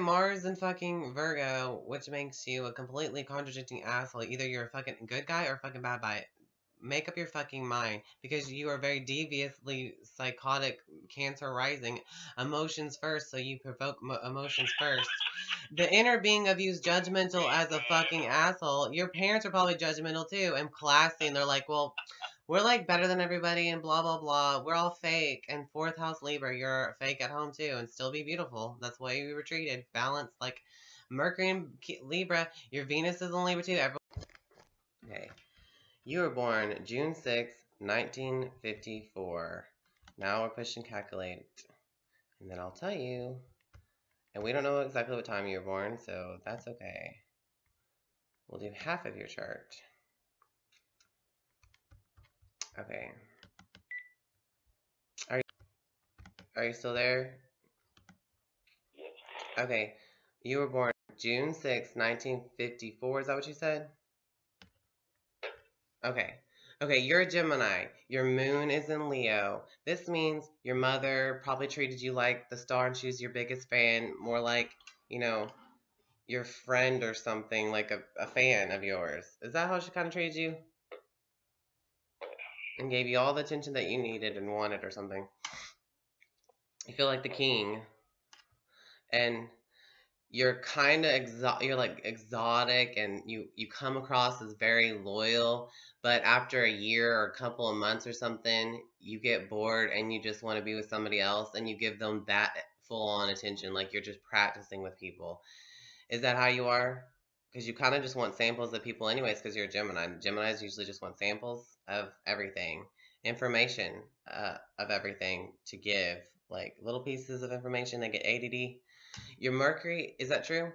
Mars and fucking Virgo, which makes you a completely contradicting asshole. Either you're a fucking good guy or a fucking bad guy. Make up your fucking mind, because you are very deviously psychotic, Cancer rising, emotions first, so you provoke emotions first. The inner being of you is judgmental as a fucking asshole. Your parents are probably judgmental too and classy, and they're like, well, we're like better than everybody and blah blah blah. We're all fake. And fourth house Libra, you're fake at home too and still be beautiful. That's why you were treated. Balanced like Mercury and Libra. Your Venus is in Libra too. Okay. You were born June 6th, 1954. Now we're pushing calculate. And then I'll tell you. And we don't know exactly what time you were born, so that's okay. We'll do half of your chart. Okay. Are you still there? Yes. Okay. You were born June 6th, 1954. Is that what you said? Okay. Okay, you're a Gemini. Your moon is in Leo. This means your mother probably treated you like the star and she was your biggest fan, more like, you know, your friend or something, like a fan of yours. Is that how she kind of treated you? And gave you all the attention that you needed and wanted or something. You feel like the king. And you're kind of you're like exotic, and you come across as very loyal, but after a year or a couple of months or something, you get bored and you just want to be with somebody else, and you give them that full-on attention, like you're just practicing with people. Is that how you are? Because you kind of just want samples of people anyways, because you're a Gemini. Geminis usually just want samples of everything, information of everything to give, like little pieces of information. They get ADD. Your Mercury, is that true?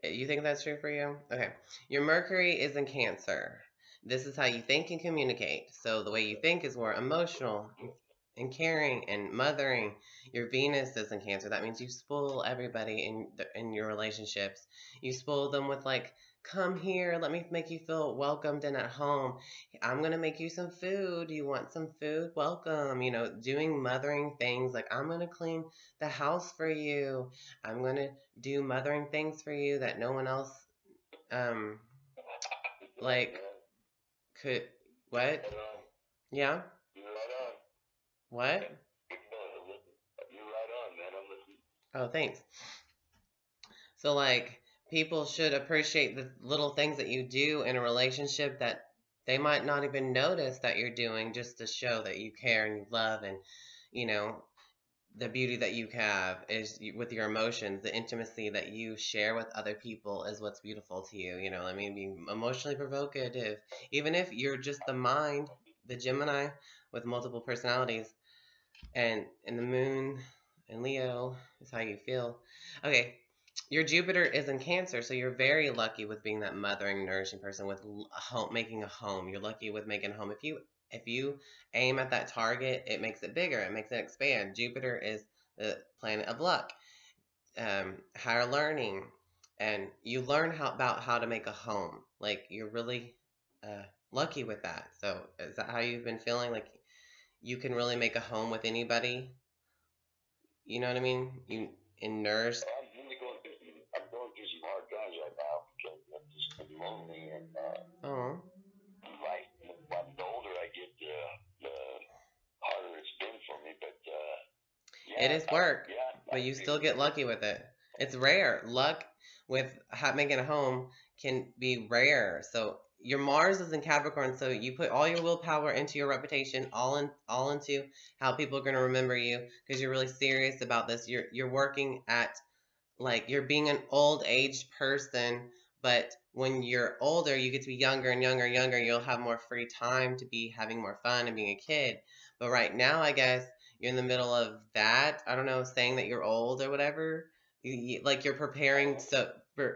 You think that's true for you? Okay. Your Mercury is in Cancer. This is how you think and communicate. So the way you think is more emotional and caring and mothering. Your Venus is in Cancer. That means you spoil everybody in your relationships. You spoil them with like, come here, let me make you feel welcomed and at home. I'm going to make you some food. You want some food? Welcome. You know, doing mothering things like, I'm going to clean the house for you. I'm going to do mothering things for you that no one else, like, could, what? Yeah? What? Oh, thanks. So, like, people should appreciate the little things that you do in a relationship that they might not even notice that you're doing, just to show that you care and you love, and, you know, the beauty that you have is with your emotions. The intimacy that you share with other people is what's beautiful to you. You know, I mean, being emotionally provocative, even if you're just the mind, the Gemini with multiple personalities, and the moon and Leo is how you feel. Okay. Your Jupiter is in Cancer, so you're very lucky with being that mothering, nourishing person with making a home. You're lucky with making a home. If you aim at that target, it makes it bigger. It makes it expand. Jupiter is the planet of luck, higher learning, and you learn about how to make a home. Like, you're really lucky with that. So is that how you've been feeling? Like, you can really make a home with anybody? You know what I mean? You nourish. I'm going through some hard times right now because I'm just lonely, and Oh. like the older I get, the harder it's been for me. But yeah, it is work, but you still get lucky with it. It's rare. Luck with making a home can be rare. So your Mars is in Capricorn, so you put all your willpower into your reputation, all into how people are going to remember you, because you're really serious about this. You're working at, like, you're being an old aged person, but when you're older, you get to be younger and younger and younger. You'll have more free time to be having more fun and being a kid. But right now, I guess you're in the middle of that. I don't know, saying that you're old or whatever. Like, you're preparing,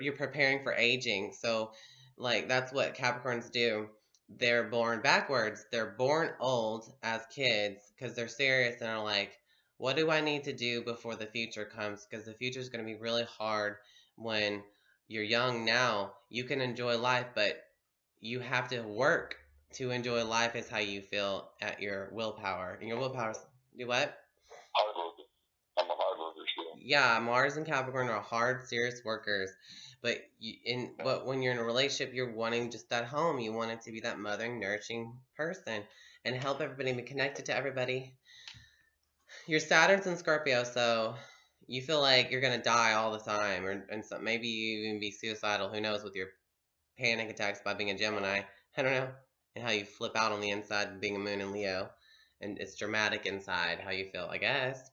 you're preparing for aging. So, like, that's what Capricorns do. They're born backwards. They're born old as kids because they're serious and are like, what do I need to do before the future comes? Because the future is going to be really hard. When you're young now, you can enjoy life, but you have to work to enjoy life, is how you feel at your willpower. And your willpower, do what? Hard worker. I'm a hard worker still. yeah, Mars and Capricorn are hard, serious workers. But when you're in a relationship, you're wanting just that home. You want it to be that mothering, nourishing person and help everybody be connected to everybody. Your Saturn's in Scorpio, so you feel like you're gonna die all the time, and so maybe you even be suicidal. Who knows with your panic attacks by being a Gemini? I don't know, and how you flip out on the inside being a Moon in Leo, and it's dramatic inside how you feel, I guess.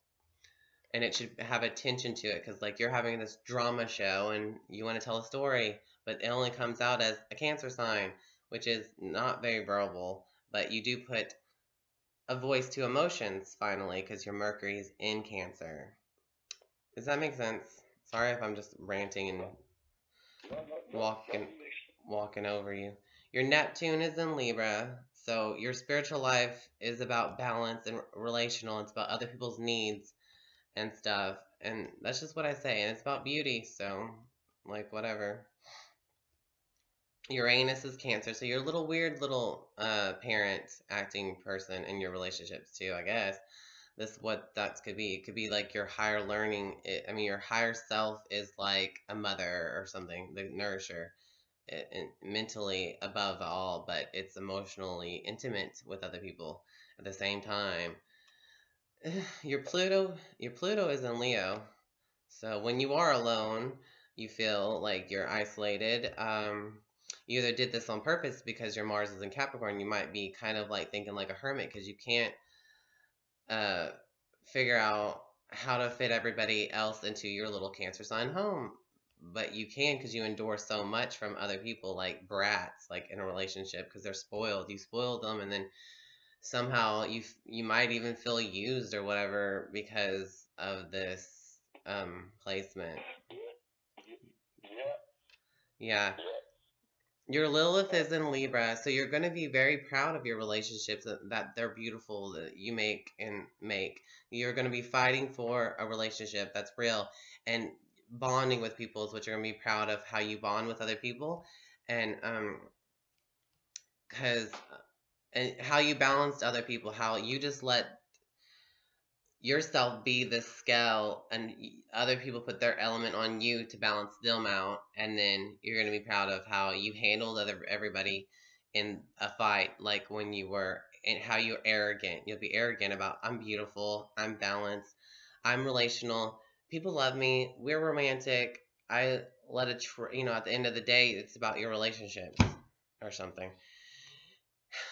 And it should have a tension to it because like you're having this drama show and you want to tell a story, but it only comes out as a Cancer sign, which is not very verbal, but you do put a voice to emotions finally because your Mercury is in Cancer. Does that make sense? Sorry if I'm just ranting and walking over you. Your Neptune is in Libra, so your spiritual life is about balance and relational. It's about other people's needs and stuff, and that's just what I say. And it's about beauty, so like whatever. Uranus is Cancer, so you're a little weird little parent acting person in your relationships too, I guess. This what that could be. It could be like your higher learning. I mean, your higher self is like a mother or something, the nourisher, and mentally above all, but it's emotionally intimate with other people at the same time. Your Pluto is in Leo, so when you are alone, you feel like you're isolated. You either did this on purpose because your Mars is in Capricorn. You might be kind of like thinking like a hermit because you can't uh, figure out how to fit everybody else into your little Cancer sign home. But you can because you endure so much from other people, like brats, like in a relationship, because they're spoiled. You spoiled them, and then somehow you might even feel used or whatever because of this placement. Yeah. Your Lilith is in Libra, so you're going to be very proud of your relationships that they're beautiful that you make and make. You're going to be fighting for a relationship that's real and bonding with people is what you're going to be proud of how you bond with other people and cuz and how you balanced other people, how you just let yourself be the scale and other people put their element on you to balance them out, and then you're going to be proud of how you handled everybody in a fight, like when you were and how you're arrogant. You'll be arrogant about I'm beautiful, I'm balanced, I'm relational, people love me, we're romantic. I let it at the end of the day it's about your relationships or something.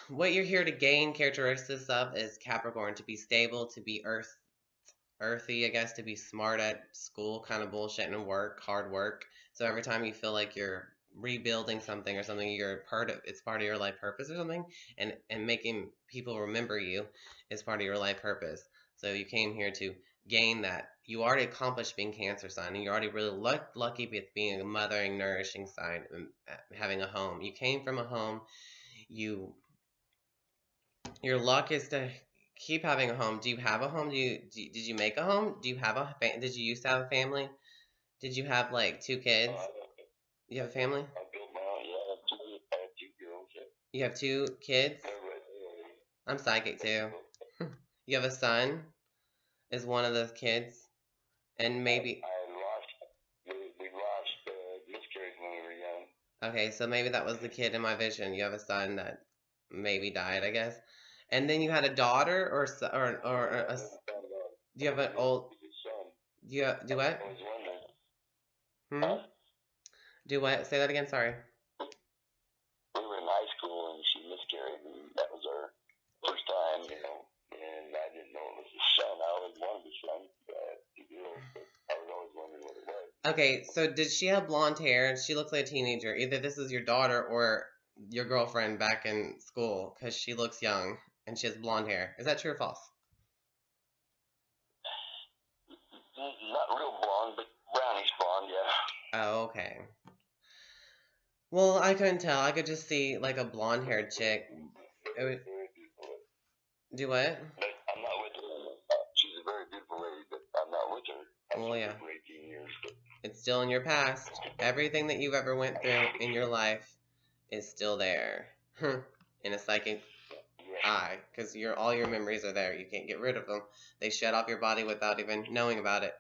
What you're here to gain characteristics of is Capricorn: to be stable, to be earthy, I guess, to be smart at school, kind of bullshit, and hard work. So every time you feel like you're rebuilding something or something, it's part of your life purpose or something, and making people remember you is part of your life purpose. So you came here to gain that. You already accomplished being Cancer sign, and you're already really lucky with being a mothering, nourishing sign and having a home. You came from a home. Your luck is to keep having a home. Do you have a home? Did you make a home? Do you have did you used to have a family? Did you have like 2 kids? You have a family? I built my own. Yeah, I have two girls. Yeah. You have 2 kids? I'm psychic too. You have a son? Is one of those kids? And maybe we lost miscarriage when we were young. okay, so maybe that was the kid in my vision. You have a son that maybe died, I guess. And then you had a daughter or a, do you have an old do what? Do what? Say that again, sorry. We were in high school and she miscarried, and that was our first time, and I didn't know it was a son. I always wanted a son, but I was always wondering what it was. Okay, so did she have blonde hair? She looks like a teenager. Either this is your daughter or your girlfriend back in school, because she looks young and she has blonde hair. Is that true or false? Not real blonde, but brownish blonde, yeah. Oh, okay. Well, I couldn't tell. I could just see like a blonde-haired chick. Do what? But I'm not with her. She's a very beautiful lady, but I'm not with her. Well, yeah. For 18 years. It's still in your past. Everything that you've ever went through in your life is still there. In a psychic eye, because all your memories are there. You can't get rid of them. They shut off your body without even knowing about it.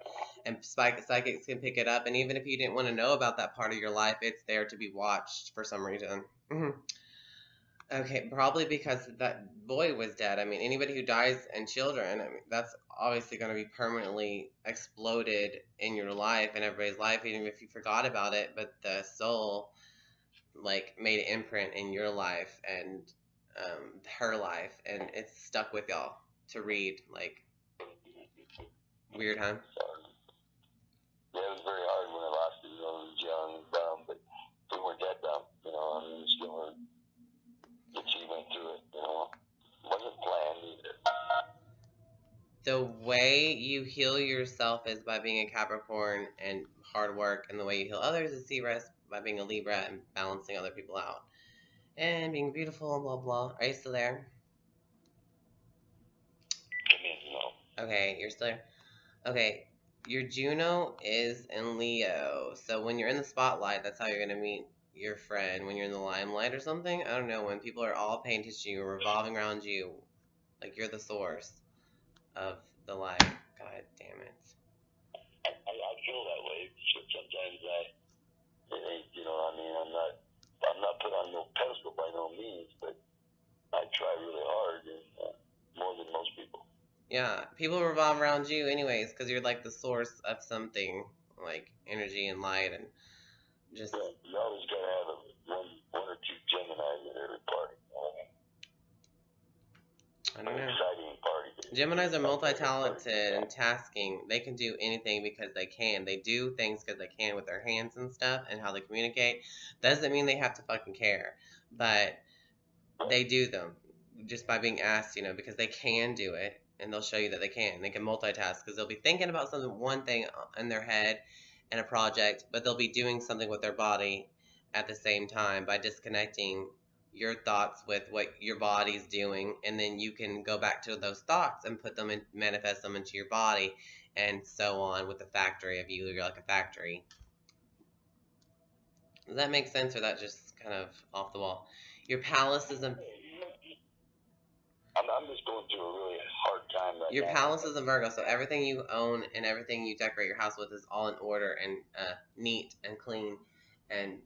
and psychics can pick it up. And even if you didn't want to know about that part of your life, it's there to be watched for some reason. Okay, probably because that boy was dead. I mean, anybody who dies and children, I mean, that's obviously going to be permanently exploded in your life and everybody's life, even if you forgot about it. But the soul, like, made an imprint in your life and her life, and it's stuck with y'all to read. Like, weird, huh? Yeah, it was very hard when I lost it. You know, I was young and dumb, but we weren't that dumb. You know, I mean, still were. She went through it. You know, it wasn't planned either. The way you heal yourself is by being a Capricorn and hard work, and the way you heal others is by being a Libra and balancing other people out and being beautiful and blah blah. Are you still there? No. Okay, you're still there. Okay, your Juno is in Leo, so when you're in the spotlight, that's how you're gonna meet your friend. When you're in the limelight or something, I don't know. When people are all paying attention to you, revolving around you, like you're the source of the light. God damn it. I feel that way. Sometimes you know, I mean, I'm not put on no pedestal by no means, but I try really hard and more than most people. Yeah, people revolve around you anyways, because you're like the source of something, like energy and light and just. Yeah, you always gotta have one or two Geminis at every party. I don't know. Exciting party. Geminis are multi-talented and tasking. They can do anything because they can. They do things because they can with their hands and stuff and how they communicate. Doesn't mean they have to fucking care, but they do them just by being asked, you know, because they can do it, and they'll show you that they can. They can multitask because they'll be thinking about one thing in their head and a project, but they'll be doing something with their body at the same time by disconnecting your thoughts with what your body's doing, and then you can go back to those thoughts and put them in, manifest them into your body, and so on with the factory of you. You're like a factory. Does that make sense, or that just kind of off the wall? Your palace is a. I'm just going through a really hard time right now. Your palace is a Virgo, so everything you own and everything you decorate your house with is all in order and neat and clean and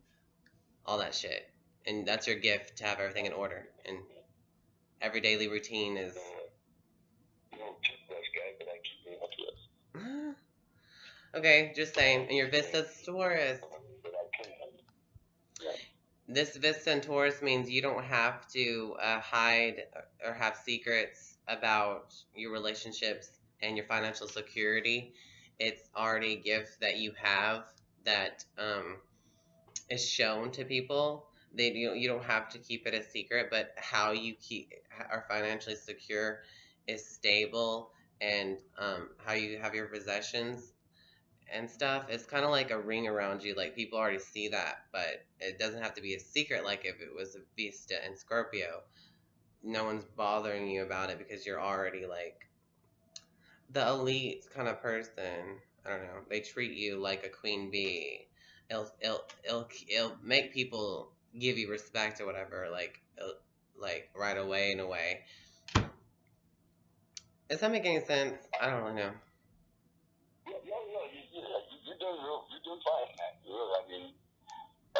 all that shit. And that's your gift, to have everything in order. And every daily routine is. Okay, just saying. And your Vista's Taurus. This Vista and Taurus means you don't have to hide or have secrets about your relationships and your financial security. It's already a gift that you have that is shown to people. You don't have to keep it a secret, but how you are financially secure is stable, and how you have your possessions and stuff. It's kind of like a ring around you. Like, people already see that, but it doesn't have to be a secret. Like if it was a Vista and Scorpio, no one's bothering you about it because you're already like the elite kind of person. I don't know. They treat you like a queen bee. It'll make people give you respect or whatever, like right away in a way. Is that making any sense? I don't really know. No, you're doing fine, man. Really, I mean, I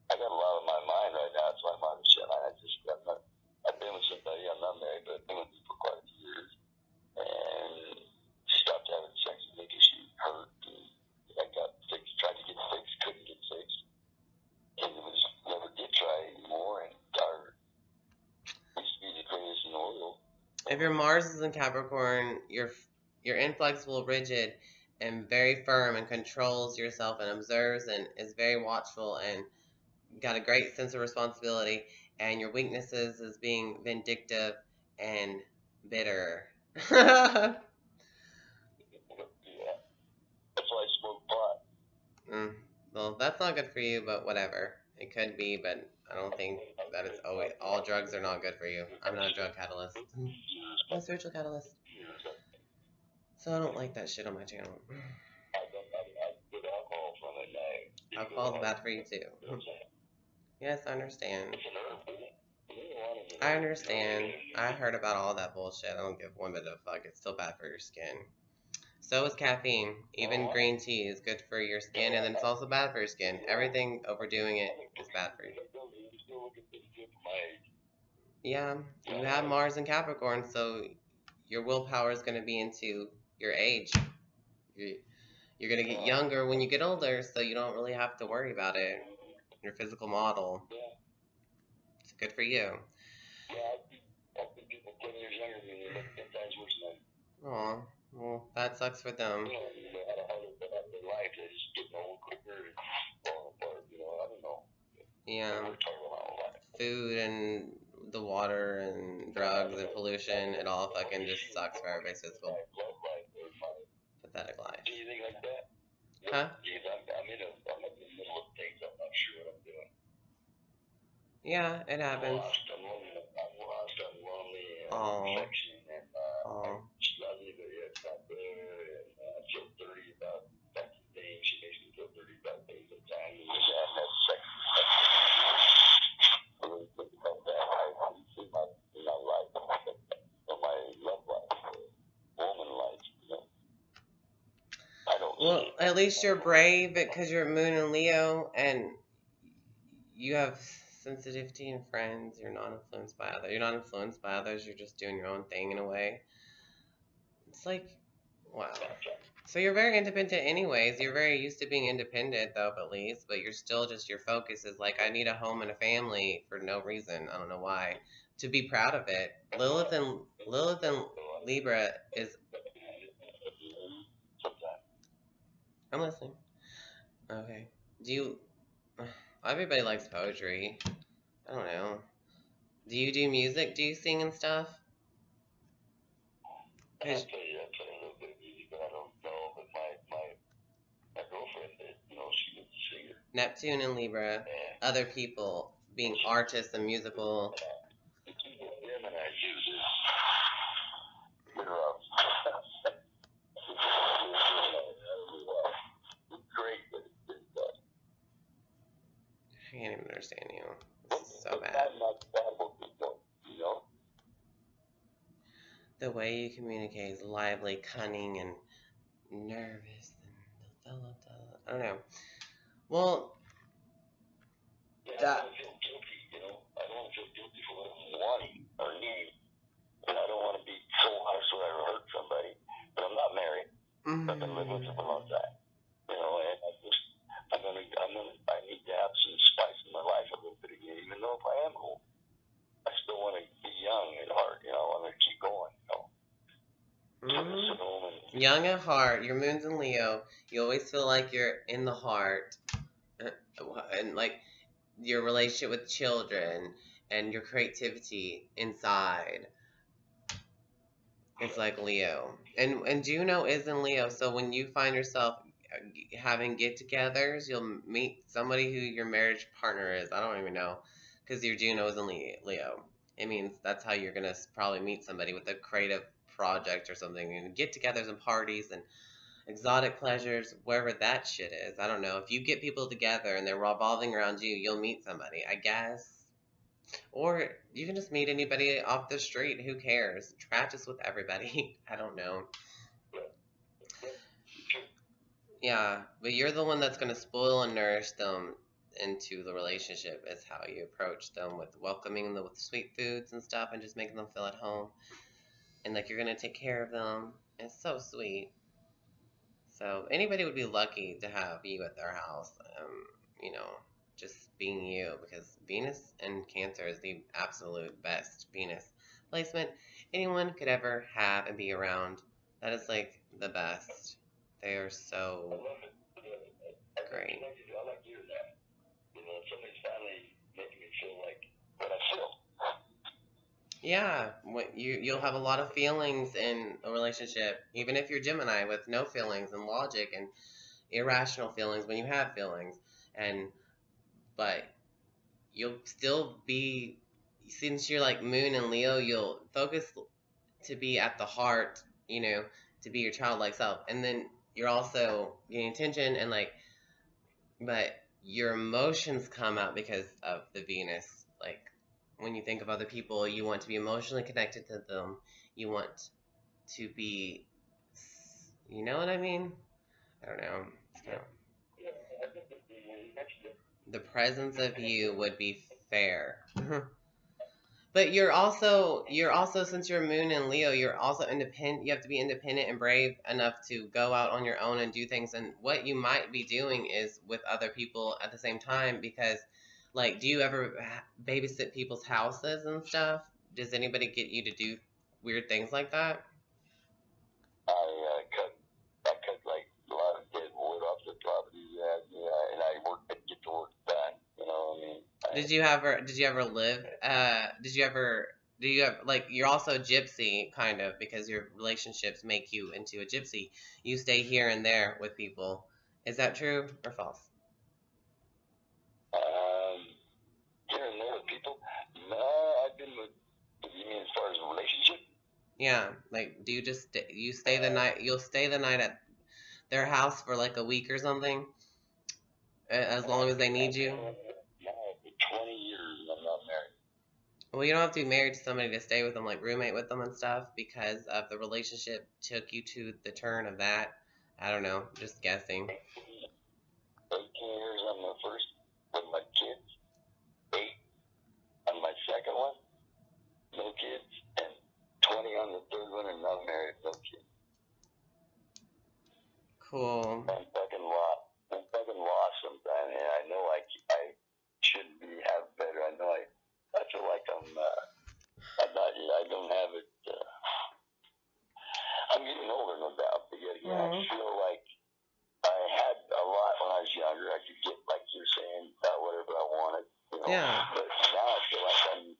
got a lot on my mind right now. That's why I'm on the show. I've been with somebody. I'm not married, but I've been with her for quite a few years. And she stopped having sex with me because she hurt. And I got fixed, tried to get fixed, couldn't get fixed. And never did try anymore. And tired. Used to be the greatest in the world. If your Mars is in Capricorn, you're inflexible, rigid, and very firm, and controls yourself and observes and is very watchful and got a great sense of responsibility. And your weaknesses is being vindictive and bitter. Yeah. That's why I smoke pot. Well, that's not good for you, but whatever. It could be, but I don't think that it's always. All drugs are not good for you. I'm not a drug catalyst. I'm a spiritual catalyst. So I don't like that shit on my channel. Alcohol's bad for you too. Yes, I understand. I understand. I heard about all that bullshit. I don't give one bit of a fuck. It's still bad for your skin. So is caffeine. Even green tea is good for your skin, and then it's also bad for your skin. Everything overdoing it is bad for you. Yeah, you have Mars and Capricorn, so your willpower is going to be into your age. You're going to get younger when you get older, so you don't really have to worry about it. Your physical model. It's good for you. Aw, well, that sucks for them. Yeah. Food and the water and drugs and pollution, it all fucking just sucks for everybody's physical. Pathetic life. Huh? Yeah, it happens. Oh. Oh. Well, at least you're brave because you're Moon and Leo, and you have sensitivity in friends. You're not influenced by others. You're not influenced by others. You're just doing your own thing in a way. It's like, wow. So you're very independent anyways. You're very used to being independent though, at least, but you're still just, your focus is like, I need a home and a family for no reason. I don't know why. To be proud of it. Lilith and Libra is, I'm listening. Okay. Do you, everybody likes poetry. I don't know. Do you do music? Do you sing and stuff? I play a little bit of music, but I don't know. But my girlfriend did, she was a singer. Neptune and Libra, other people being artists and musical. I can't even understand you. This is so bad. The way you communicate is lively, cunning, and nervous. And I don't know. Well, I don't feel guilty, I don't feel guilty for wanting or needing. And I don't want to be so honest where I hurt somebody. But I'm not married. I've been living with them a long time. And I need to have some spice in my life a little bit again, even though if I am old. I still want to be young at heart, I want to keep going, Young at heart, your moon's in Leo. You always feel like you're in the heart. And like your relationship with children and your creativity inside. It's like Leo. And Juno is in Leo, so when you find yourself having get-togethers, you'll meet somebody who your marriage partner is. I don't even know, because your Juno is in Leo. It means that's how you're gonna probably meet somebody with a creative project or something, and get-togethers and parties and exotic pleasures, wherever that shit is. I don't know. If you get people together and they're revolving around you, you'll meet somebody, I guess. Or you can just meet anybody off the street. Who cares? Practice with everybody. I don't know. Yeah, but you're the one that's going to spoil and nourish them into the relationship, is how you approach them, with welcoming them with sweet foods and stuff and just making them feel at home. And like you're going to take care of them. It's so sweet. So anybody would be lucky to have you at their house, just being you, because Venus and Cancer is the absolute best Venus placement anyone could ever have and be around. That is like the best. They are so great. I like hearing that. Somebody's finally making me feel like what I feel. Yeah, you'll have a lot of feelings in a relationship, even if you're Gemini, with no feelings and logic and irrational feelings when you have feelings, but you'll still be, since you're like Moon and Leo, you'll focus to be at the heart, to be your childlike self, and then you're also getting attention and but your emotions come out because of the Venus. Like when you think of other people, you want to be emotionally connected to them. You want to be, You know what I mean? I don't know. So, the presence of you would be fair. But you're also since you're Moon and Leo, you're also independent. You have to be independent and brave enough to go out on your own and do things. And what you might be doing is with other people at the same time, because like, do you ever babysit people's houses and stuff? Does anybody get you to do weird things like that? I cut like a lot of dead wood off the property, and I get the work done. You know what I mean? Did you ever live do you have, like, you're also a gypsy kind of, because your relationships make you into a gypsy. You stay here and there with people. Is that true or false? Here and there with people. No, I've been with. You mean as far as a relationship? Yeah, like, do you just you stay the night? You'll stay the night at their house for like a week or something, as long as they need you. No, for 20 years and I'm not married. Well, you don't have to be married to somebody to stay with them, like roommate with them and stuff, because of the relationship took you to the turn of that. I don't know, just guessing. 18 years on the first with my kids, 8 on my second one, no kids, and 20 on the third one and not married, no kids. Cool. I'm fucking lost sometimes, and I know I should have better. I know I feel like I don't have it. I'm getting older, no doubt, but yet again, I feel like I had a lot when I was younger. I could get, like you're saying, whatever I wanted. You know? Yeah. But now I feel like I'm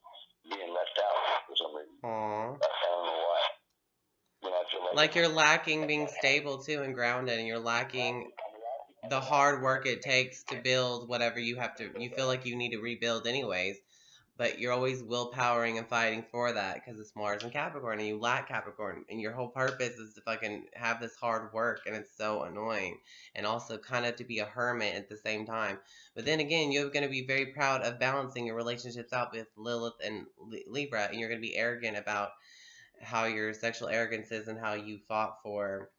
being left out for some reason. Aww. I don't know why. You know, I feel like you're lacking being stable too and grounded, and you're lacking the hard work it takes to build whatever you have to. You feel like you need to rebuild anyways, but you're always willpowering and fighting for that because it's Mars and Capricorn, and you lack Capricorn, and your whole purpose is to fucking have this hard work, and it's so annoying. And also kind of to be a hermit at the same time. But then again, you're going to be very proud of balancing your relationships out with Lilith and Libra, and you're going to be arrogant about how your sexual arrogance is and how you fought for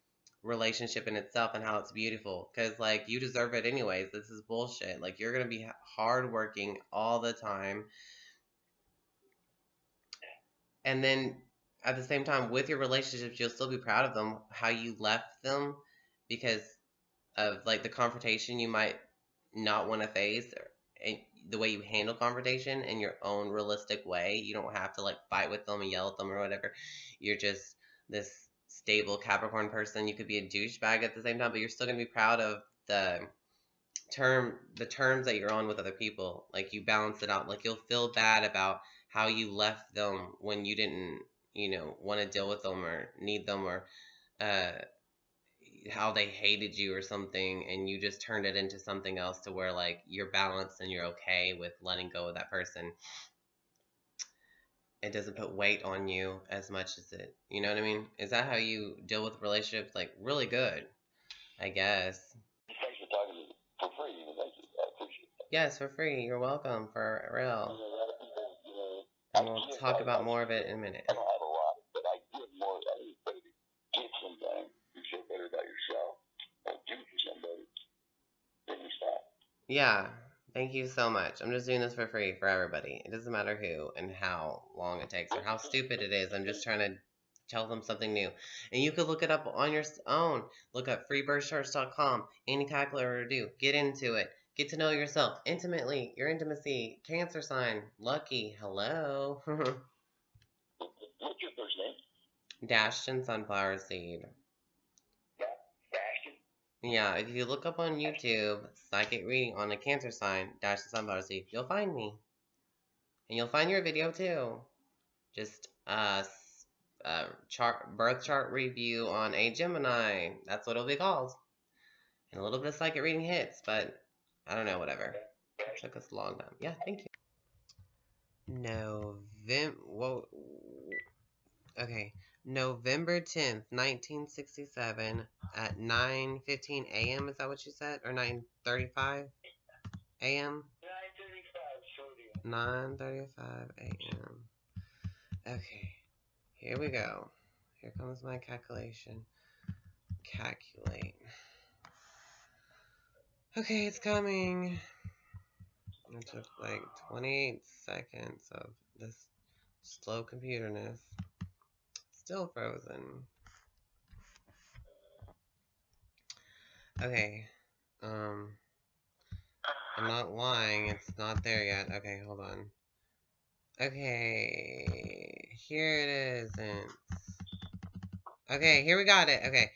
relationship in itself and how it's beautiful, because like you deserve it anyways. This is bullshit. Like, you're gonna be hardworking all the time, and then at the same time with your relationships you'll still be proud of them, how you left them, because of like the confrontation you might not want to face, and the way you handle confrontation in your own realistic way. You don't have to like fight with them and yell at them or whatever. You're just this stable Capricorn person. You could be a douchebag at the same time, but you're still gonna be proud of the terms that you're on with other people. Like, you balance it out. Like, you'll feel bad about how you left them when you didn't, want to deal with them or need them, or how they hated you or something, and you just turned it into something else to where like you're balanced and you're okay with letting go of that person. It doesn't put weight on you as much as it, you know what I mean? Is that how you deal with relationships? Like, really good, I guess. Thanks for talking to me for free. Thank you. I appreciate that. Yes, for free. You're welcome, for real. And we'll talk about more of it in a minute. I don't have a lot, but I give more. I need to give sometimes. You feel better about yourself. Or do for somebody. Then you stop. Yeah. Thank you so much. I'm just doing this for free for everybody. It doesn't matter who and how long it takes or how stupid it is. I'm just trying to tell them something new. And you could look it up on your own. Look up freebirthcharts.com. Any calculator to do. Get into it. Get to know yourself intimately. Your intimacy. Cancer sign. Lucky. Hello. What's your first name? Dashed sunflower seed. Yeah, if you look up on YouTube, psychic reading on a Cancer sign, Dashed sunflower seed, you'll find me. And you'll find your video too. Just birth chart review on a Gemini. That's what it'll be called. And a little bit of psychic reading hits, but I don't know, whatever. It took us a long time. Yeah, thank you. November 10th, 1967 at 9:15 a.m. Is that what you said? Or 9:35 a.m.? 9:35 a.m. Okay, here we go. Here comes my calculation. calculate. Okay, it's coming. It took like 28 seconds of this slow computerness. Still frozen. Okay. I'm not lying. It's not there yet. Okay, hold on. Okay. Here it is. Okay, here we got it. Okay.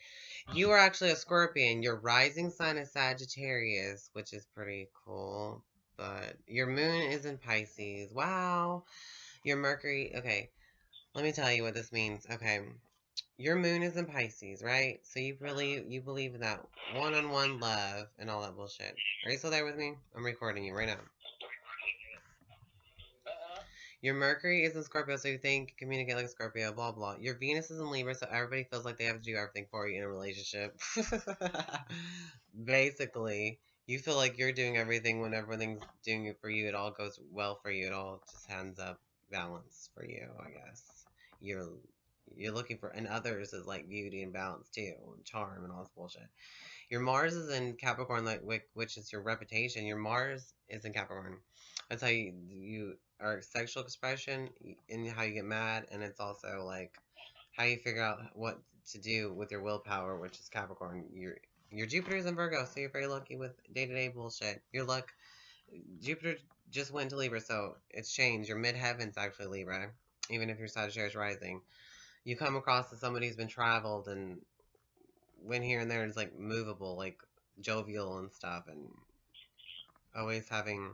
You are actually a Scorpion. Your rising sign is Sagittarius, which is pretty cool. But your moon is in Pisces. Wow. Your Mercury. Okay. Let me tell you what this means. Okay. Your moon is in Pisces, right? So you believe in that one-on-one love and all that bullshit. Are you still there with me? I'm recording you right now. Your Mercury is in Scorpio, so you think, communicate like Scorpio, blah, blah. Your Venus is in Libra, so everybody feels like they have to do everything for you in a relationship. Basically, you feel like you're doing everything when everything's doing it for you. It all goes well for you. It all just ends up balanced for you, I guess. You're looking for, and others is like beauty and balance too, and charm and all this bullshit. Your Mars is in Capricorn, like which is your reputation. Your Mars is in Capricorn. That's how you are sexual expression and how you get mad, and it's also like how you figure out what to do with your willpower, which is Capricorn. Your Jupiter's in Virgo, so you're very lucky with day-to-day bullshit. Your luck, Jupiter just went to Libra, so it's changed. Your midheaven's actually Libra, even if you're Sagittarius rising. You come across as somebody who's been traveled and went here and there and is like movable, like jovial and stuff, and always having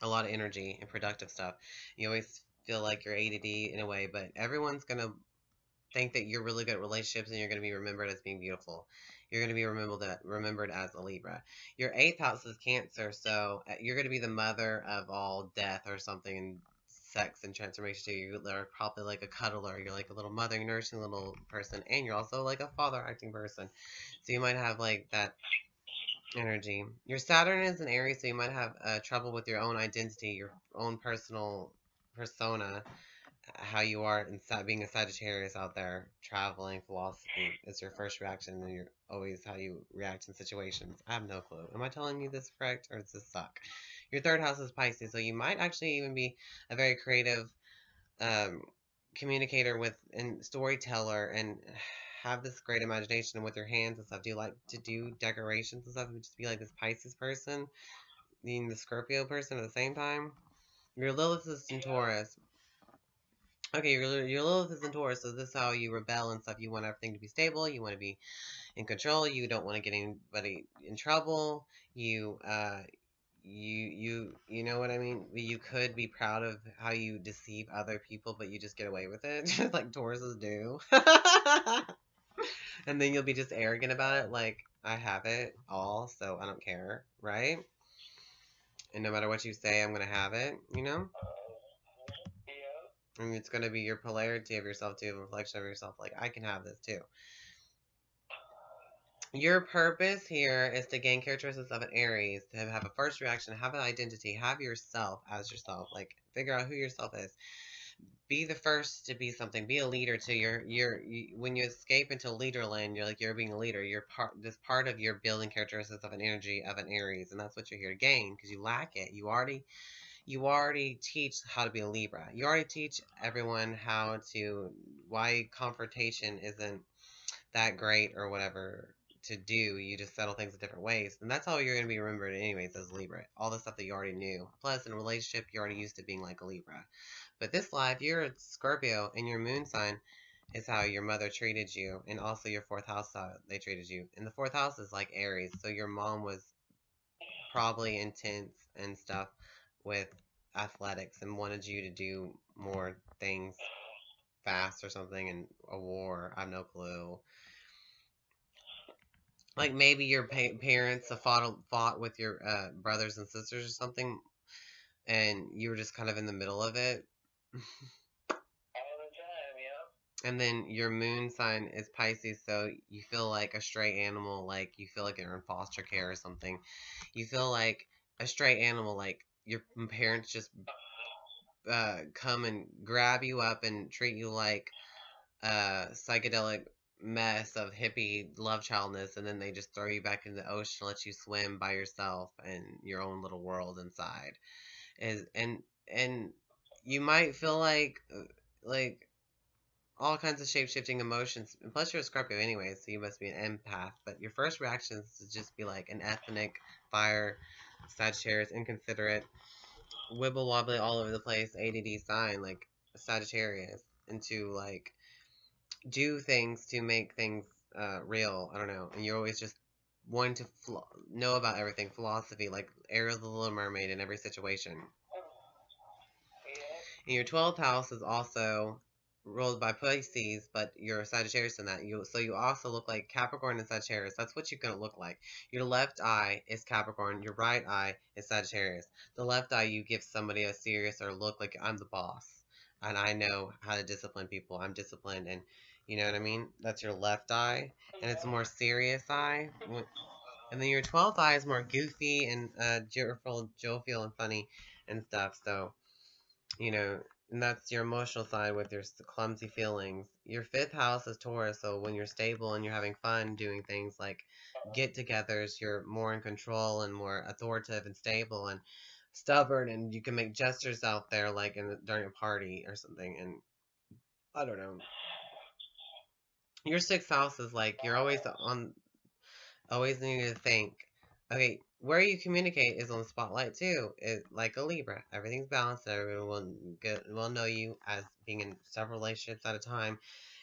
a lot of energy and productive stuff. You always feel like you're ADD in a way, but everyone's gonna think that you're really good at relationships and you're gonna be remembered as being beautiful. You're gonna be remembered as a Libra. Your 8th house is Cancer, so you're gonna be the mother of all death or something, and sex and transformation too. You're probably like a cuddler. You're like a little mother, nourishing little person, and you're also like a father acting person. So you might have like that energy. Your Saturn is in Aries, so you might have trouble with your own identity, your own personal persona, how you are, and being a Sagittarius out there, traveling, philosophy is your first reaction, and you're always how you react in situations. I have no clue. Am I telling you this correct, or does this suck? Your 3rd house is Pisces, so you might actually even be a very creative um, communicator with and storyteller and have this great imagination with your hands and stuff. Do you like to do decorations and stuff? Would just be like this Pisces person, being the Scorpio person at the same time. Your Lilith is in Taurus. Okay, your Lilith is in Taurus, so this is how you rebel and stuff. You want everything to be stable. You want to be in control. You don't want to get anybody in trouble. You know what I mean? You could be proud of how you deceive other people, but you just get away with it, just like Tauruses do. And then you'll be just arrogant about it, like, I have it all, so I don't care, right? And no matter what you say, I'm gonna have it, you know? And it's gonna be your polarity of yourself too, a reflection of yourself, like, I can have this too. Your purpose here is to gain characteristics of an Aries, to have a first reaction, have an identity, have yourself as yourself, like figure out who yourself is. Be the first to be something. Be a leader too. When you escape into leaderland, you're being a leader. You're part of your building characteristics of an energy of an Aries, and that's what you're here to gain because you lack it. You already teach how to be a Libra. You already teach everyone why confrontation isn't that great or whatever to do. You just settle things in different ways, and that's how you're going to be remembered anyways as Libra. All the stuff that you already knew. Plus, in a relationship, you're already used to being like a Libra. But this life, you're a Scorpio, and your moon sign is how your mother treated you, and also your 4th house how they treated you. And the 4th house is like Aries, so your mom was probably intense and stuff with athletics and wanted you to do more things fast or something in a war. I have no clue. Like maybe your parents fought with your brothers and sisters or something, and you were just kind of in the middle of it. All the time, yeah. And then your moon sign is Pisces, so you feel like a stray animal, like you feel like you're in foster care or something. You feel like a stray animal, like your parents just come and grab you up and treat you like psychedelic mess of hippie love childness, and then they just throw you back in the ocean and let you swim by yourself in your own little world inside. Is and you might feel like all kinds of shape shifting emotions. And plus, you're a Scorpio anyway, so you must be an empath. But your first reaction is to just be like an ethnic fire, Sagittarius, inconsiderate, wibble wobbly all over the place, ADD sign, like Sagittarius, and to like do things to make things real. I don't know. And you're always just wanting to know about everything, philosophy, like Ariel the Little Mermaid in every situation. And your 12th house is also ruled by Pisces, but you're Sagittarius in that. So you also look like Capricorn and Sagittarius. That's what you're gonna look like. Your left eye is Capricorn. Your right eye is Sagittarius. The left eye, you give somebody a serious or look like I'm the boss, and I know how to discipline people. I'm disciplined, and you know what I mean. That's your left eye, and it's a more serious eye. And then your 12th eye is more goofy and jovial, and funny and stuff. So you know, and that's your emotional side with your clumsy feelings. Your fifth house is Taurus, so when you're stable and you're having fun doing things like get togethers, you're more in control and more authoritative and stable and stubborn, and you can make gestures out there like during a party or something. And I don't know. Your sixth house is like you're always need to think. Okay, where you communicate is on the spotlight too. It like a Libra. Everything's balanced. Everyone will know you as being in several relationships at a time,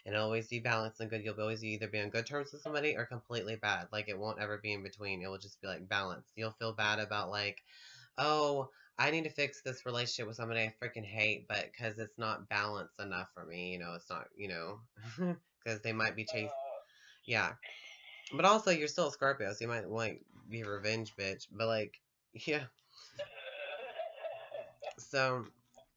and always be balanced and good. You'll always either be on good terms with somebody or completely bad. Like it won't ever be in between. It will just be like balanced. You'll feel bad about like, oh, I need to fix this relationship with somebody I freaking hate, but because it's not balanced enough for me, it's not, because they might be chasing. Yeah, but also, you're still a Scorpio, so you might like be a revenge bitch. But like, yeah. So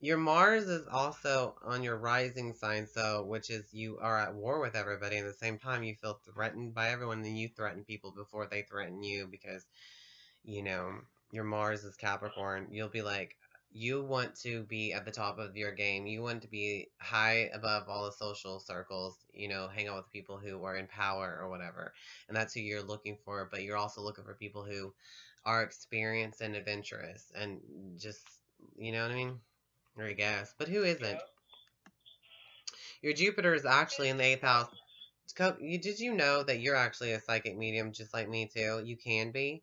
your Mars is also on your rising sign, so which is you are at war with everybody. And at the same time, you feel threatened by everyone, and you threaten people before they threaten you because you know your Mars is Capricorn. You'll be like. You want to be at the top of your game. You want to be high above all the social circles, hang out with people who are in power or whatever. And that's who you're looking for, but you're also looking for people who are experienced and adventurous and just, you know what I mean? Or I guess. But who isn't? Your Jupiter is actually in the eighth house. Did you know that you're actually a psychic medium just like me too? You can be.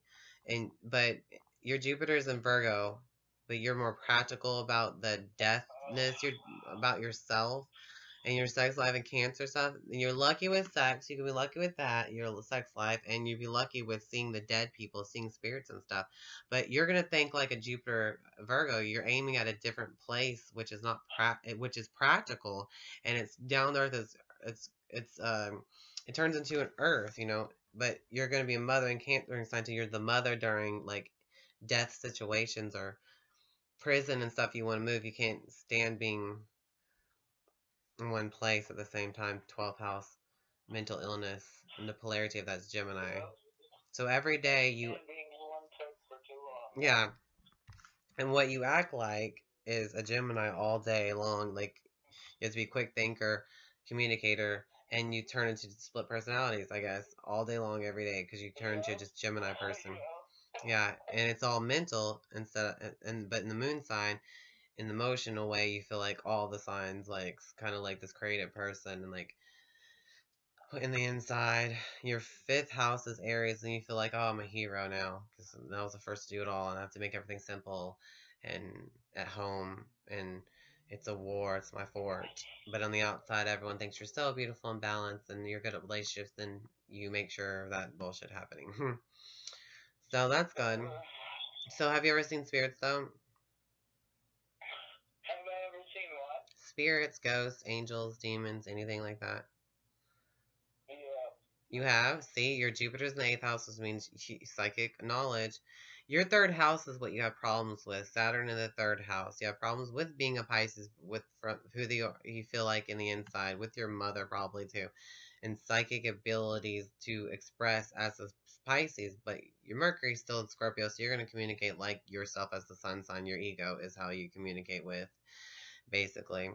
But your Jupiter is in Virgo, but you're more practical about the deathness, you're about yourself and your sex life and Cancer stuff. And you're lucky with sex. You can be lucky with that, your sex life, and you'd be lucky with seeing the dead people, seeing spirits and stuff. But you're gonna think like a Jupiter Virgo. You're aiming at a different place, which is not which is practical, and it's down to earth. It turns into an Earth, But you're gonna be a mother in Cancer sign, so you're the mother during like death situations or prison and stuff. You want to move. You can't stand being in one place at the same time. 12th house, mental illness, and the polarity of that's Gemini. So every day yeah, and what you act like is a Gemini all day long. Like you have to be a quick thinker, communicator, and you turn into split personalities, I guess, all day long, every day, because you turn into just Gemini person. Yeah, and it's all mental instead of, but in the moon sign, in the emotional way, you feel like all the signs, like kind of like this creative person, and like in the inside, your fifth house is Aries, and you feel like, oh, I'm a hero now because I was the first to do it all, and I have to make everything simple and at home, and it's a war, it's my fort. But on the outside, everyone thinks you're so beautiful and balanced, and you're good at relationships, and you make sure that bullshit happening. So that's good. So have you ever seen spirits though? Have I ever seen what? Spirits, ghosts, angels, demons, anything like that? Yeah. You have? See, your Jupiter's in the eighth house, which means psychic knowledge. Your third house is what you have problems with. Saturn in the third house. You have problems with being a Pisces, with who you feel like in the inside, with your mother probably too, and psychic abilities to express as a Pisces. But your Mercury's still in Scorpio, so you're going to communicate like yourself as the sun sign. Your ego is how you communicate with, basically.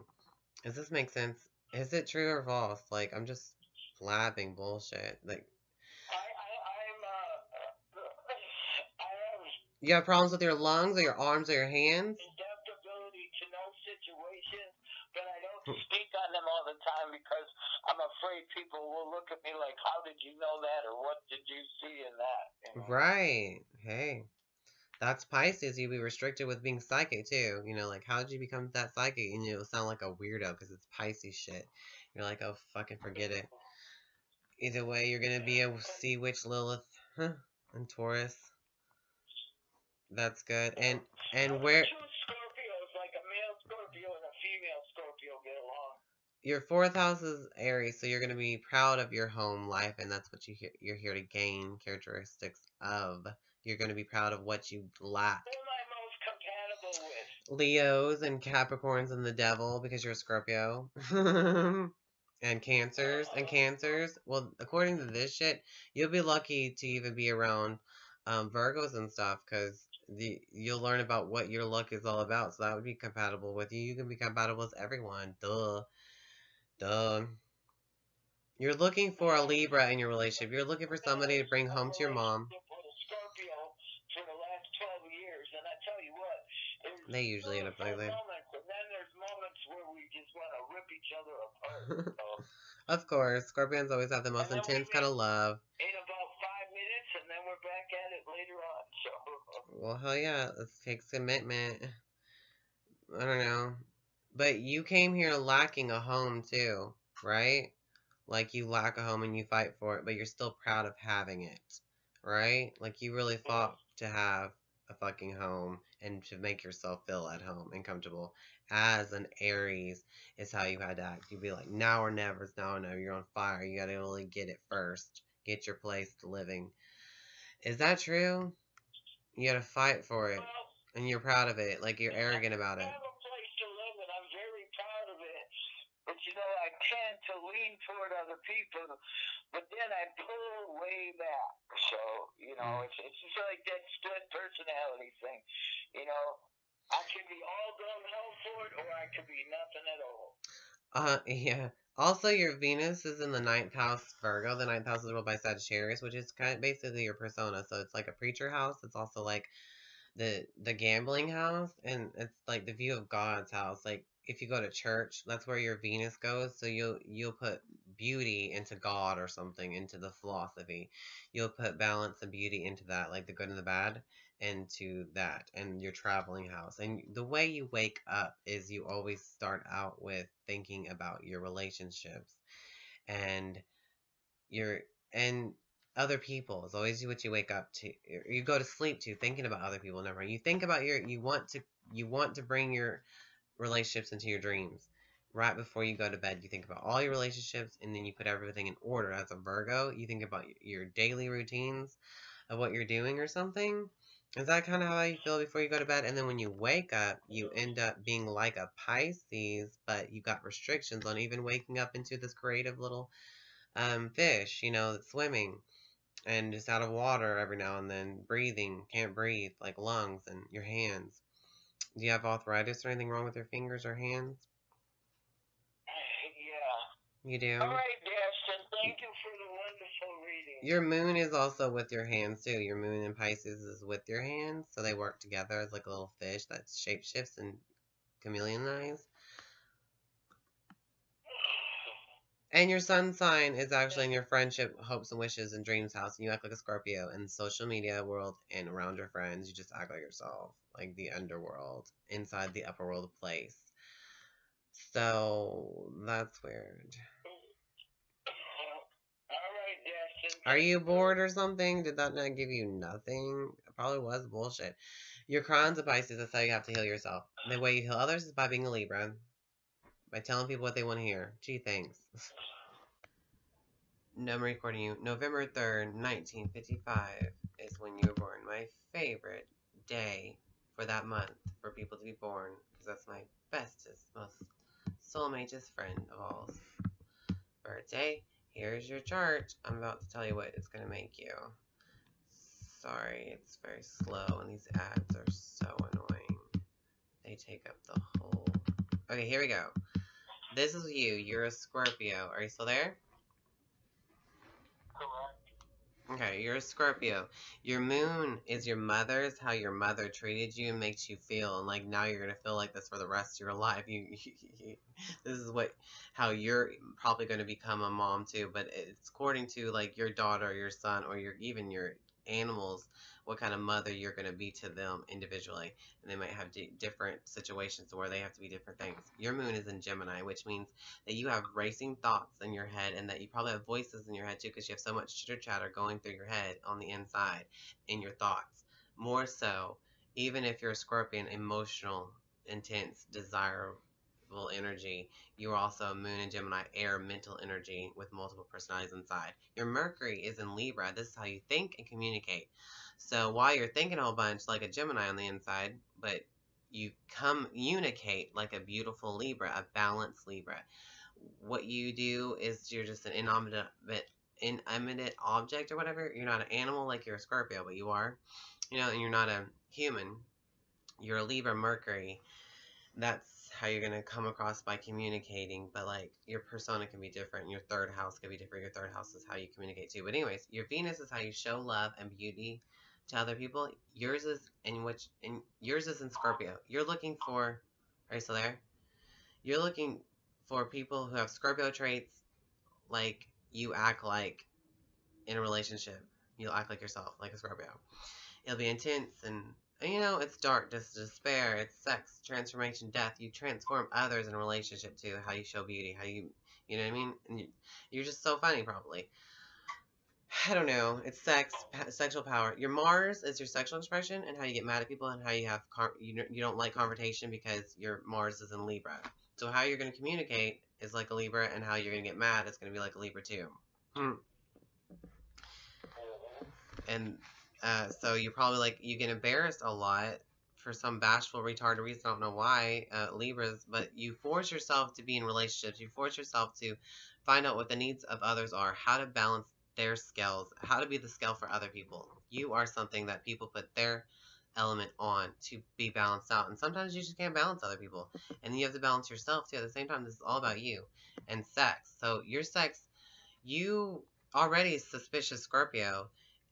Does this make sense? Is it true or false? Like, I'm just blabbing bullshit. Like, I have you have problems with your lungs or your arms or your hands? adaptability to no situations, but I don't speak on them all the time because I'm afraid people will look at me like, how did you know that, or what did you see in that? You know? Right. Hey. That's Pisces. You'd be restricted with being psychic too. You know, like how did you become that psychic? And you'll sound like a weirdo because it's Pisces shit. You're like, oh fucking forget it. Either way, you're gonna be a sea witch Lilith, huh? And Taurus. That's good. And where Two Scorpios, like a male Scorpio and a female Scorpio, get along. your fourth house is Aries, so you're gonna be proud of your home life, and that's what you're here to gain characteristics of. You're gonna be proud of what you lack. Who am I most compatible with? Leos and Capricorns and the devil because you're a Scorpio. And Cancers. Well, according to this shit, you'll be lucky to even be around Virgos and stuff because you'll learn about what your luck is all about. So that would be compatible with you. You can be compatible with everyone. Duh. You're looking for a Libra in your relationship. You're looking for somebody to bring home to your mom. Scorpio for the last 12 years, and I tell you what, They usually end up like that. And then there's moments where we just want to rip each other apart. Of course, Scorpions always have the most intense kind of love. In about 5 minutes, and then we're back at it later on. So. Well, hell yeah, it takes commitment. I don't know. But you came here lacking a home too, right? Like you lack a home and you fight for it, but you're still proud of having it, right? Like you really fought to have a fucking home and to make yourself feel at home and comfortable. As an Aries is how you had to act. You'd be like, now or never, it's now or never. You're on fire. You gotta really get it first. Get your place to living. Is that true? You gotta fight for it. And you're proud of it. Like you're arrogant about it. I have a place to live and I'm very proud of it. But you know, I tend to lean toward other people, but then I pull way back. So, you know, it's just like that split personality thing. You know, I could be all gung-ho for it, or I could be nothing at all. Yeah. Also, your Venus is in the 9th house, Virgo. The 9th house is ruled by Sagittarius, which is kind of basically your persona. So it's like a preacher house. It's also like the gambling house, and it's like the view of God's house. Like if you go to church, that's where your Venus goes. So you'll put beauty into God or something, into the philosophy. You'll put balance and beauty into that, like the good and the bad, into that, and your traveling house. And the way you wake up is you always start out with thinking about your relationships and your and other people is always what you wake up to. You go to sleep to thinking about other people. Never. You think about you want to bring your relationships into your dreams. Right before you go to bed, you think about all your relationships, and then you put everything in order. As a Virgo, you think about your daily routines of what you're doing or something. Is that kind of how you feel before you go to bed? And then when you wake up, you end up being like a Pisces, but you got restrictions on even waking up into this creative little fish, you know, that's swimming and just out of water every now and then, breathing, can't breathe, like lungs and your hands. Do you have arthritis or anything wrong with your fingers or hands? Yeah. You do? All right, Destin. Thank you for the wonderful reading. Your moon is also with your hands, too. Your moon in Pisces is with your hands, so they work together as like a little fish that shapeshifts and chameleonize. And your sun sign is actually in your friendship, hopes and wishes, and dreams house. And you act like a Scorpio in the social media world and around your friends. You just act like yourself, like the underworld, inside the upper world place. So that's weird. Alright, Destin. Are you bored or something? Did that not give you nothing? It probably was bullshit. Your crown's a Pisces. That's how you have to heal yourself. The way you heal others is by being a Libra. By telling people what they want to hear. Gee, thanks. No, I'm recording you. November 3rd, 1955 is when you were born. My favorite day for that month for people to be born. Because that's my bestest, most soulmateest friend of all. Birthday. Here's your chart. I'm about to tell you what it's going to make you. Sorry, it's very slow and these ads are so annoying. They take up the whole... Okay, here we go. This is you. You're a Scorpio. Are you still there? Okay, you're a Scorpio. Your moon is your mother's, how your mother treated you and makes you feel, and like now you're gonna feel like this for the rest of your life. This is how you're probably gonna become a mom too. But it's according to like your daughter, or your son, or even your animals, what kind of mother you're gonna be to them individually, and they might have different situations where they have to be different things. Your moon is in Gemini, which means that you have racing thoughts in your head and that you probably have voices in your head too because you have so much chitter chatter going through your head on the inside in your thoughts. More so, even if you're a Scorpion, emotional, intense, desirable energy, you are also a moon in Gemini, air, mental energy with multiple personalities inside. Your Mercury is in Libra. This is how you think and communicate. So while you're thinking a whole bunch like a Gemini on the inside, but you communicate like a beautiful Libra, a balanced Libra. What you do is you're just an inanimate object or whatever. You're not an animal like you're a Scorpio, but you are. And you're not a human. You're a Libra Mercury. That's how you're gonna come across by communicating. But like your persona can be different. Your third house can be different. Your third house is how you communicate too. But anyways, your Venus is how you show love and beauty to other people. Yours is yours is in Scorpio. You're looking for. Are you still there? You're looking for people who have Scorpio traits, like you act like in a relationship. You'll act like yourself, like a Scorpio. It'll be intense and it's dark, just despair, it's sex, transformation, death. You transform others in a relationship too, how you show beauty, how you know what I mean? And you're just so funny, probably. I don't know. It's sex, sexual power. Your Mars is your sexual expression and how you get mad at people and how you have you don't like confrontation because your Mars is in Libra. So how you're going to communicate is like a Libra, and how you're going to get mad is going to be like a Libra too. And so you're probably like you get embarrassed a lot for some bashful retarded reason. I don't know why, Libras, but you force yourself to be in relationships. You force yourself to find out what the needs of others are, how to balance their scales, how to be the scale for other people. You are something that people put their element on to be balanced out, and sometimes you just can't balance other people, and you have to balance yourself too. At the same time, this is all about you and sex. So your sex, you already suspicious Scorpio,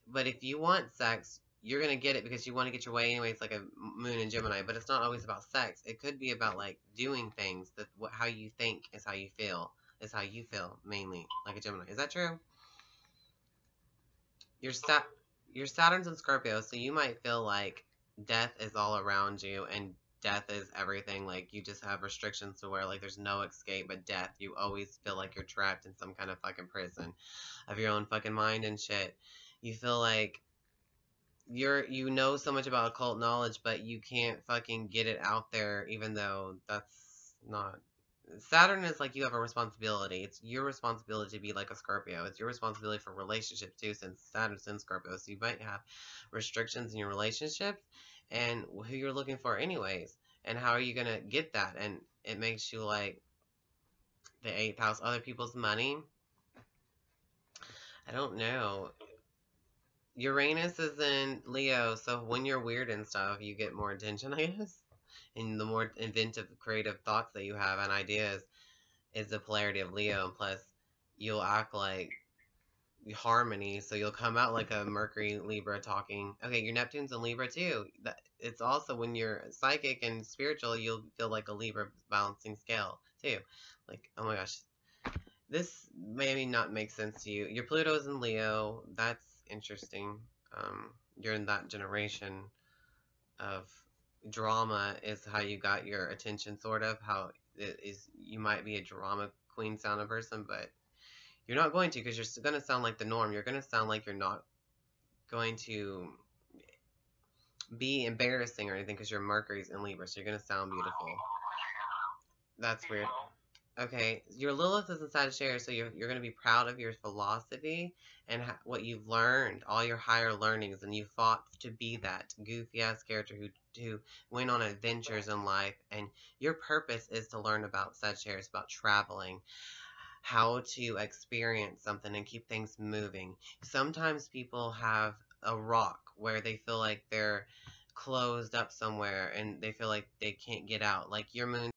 but if you want sex, you're going to get it because you want to get your way anyway. It's like a moon in Gemini, but it's not always about sex. It could be about like doing things that how you think is how you feel, is how you feel mainly, like a Gemini. Is that true? Your Saturn's in Scorpio, so you might feel like death is all around you and death is everything. Like you just have restrictions to where like there's no escape but death. You always feel like you're trapped in some kind of fucking prison of your own fucking mind and shit. You feel like you know so much about occult knowledge, but you can't fucking get it out there, even though that's not. Saturn is like you have a responsibility. It's your responsibility to be like a Scorpio. It's your responsibility for relationships too, since Saturn's in Scorpio. So you might have restrictions in your relationships and who you're looking for anyways. And how are you going to get that? And it makes you like the eighth house, other people's money. I don't know. Uranus is in Leo, so when you're weird and stuff, you get more attention, I guess. And the more inventive, creative thoughts that you have and ideas is the polarity of Leo. And plus, you'll act like harmony, so you'll come out like a Mercury Libra talking. Okay, your Neptune's in Libra too. It's also when you're psychic and spiritual, you'll feel like a Libra balancing scale too. Like, oh my gosh, this maybe not make sense to you. Your Pluto's in Leo. That's interesting. You're in that generation of drama is how you got your attention, sort of. How it is, you might be a drama queen sounding person, but you're not going to, because you're going to sound like the norm. You're going to sound like you're not going to be embarrassing or anything because your Mercury's in Libra, so you're going to sound beautiful. That's weird. Okay, your Lilith is in Sagittarius, so you're going to be proud of your philosophy and what you've learned, all your higher learnings, and you fought to be that goofy-ass character who went on adventures in life, and your purpose is to learn about Sagittarius, about traveling, how to experience something and keep things moving. Sometimes people have a rock where they feel like they're closed up somewhere and they feel like they can't get out, like your moon